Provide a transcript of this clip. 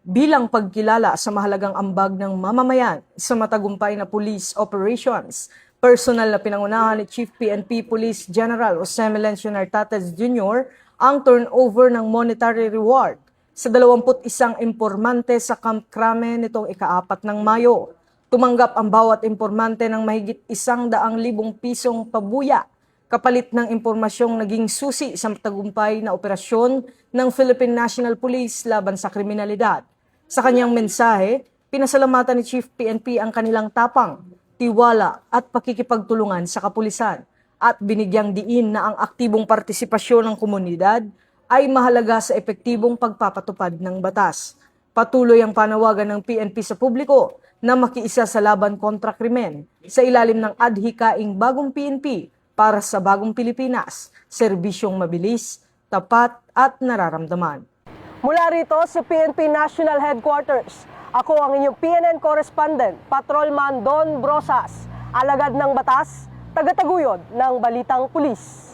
bilang pagkilala sa mahalagang ambag ng mamamayan sa matagumpay na police operations. Personal na pinangunahan ni Chief PNP Police General Jose Melencio Nartates Jr. ang turnover ng monetary reward sa 21 impormante sa Camp Crame nitong ika-4 ng Mayo. Tumanggap ang bawat impormante ng mahigit 100,000 pisong pabuya kapalit ng impormasyong naging susi sa matagumpay na operasyon ng Philippine National Police laban sa kriminalidad. Sa kanyang mensahe, pinasalamatan ni Chief PNP ang kanilang tapang, tiwala at pakikipagtulungan sa kapulisan at binigyang diin na ang aktibong partisipasyon ng komunidad ay mahalaga sa epektibong pagpapatupad ng batas. Patuloy ang panawagan ng PNP sa publiko na makiisa sa laban kontra krimen sa ilalim ng adhikaing bagong PNP para sa bagong Pilipinas, serbisyong mabilis, tapat at nararamdaman. Mula rito sa PNP National Headquarters, ako ang inyong PNN correspondent, Patrolman Don Brosas, alagad ng batas, tagataguyod ng Balitang Pulis.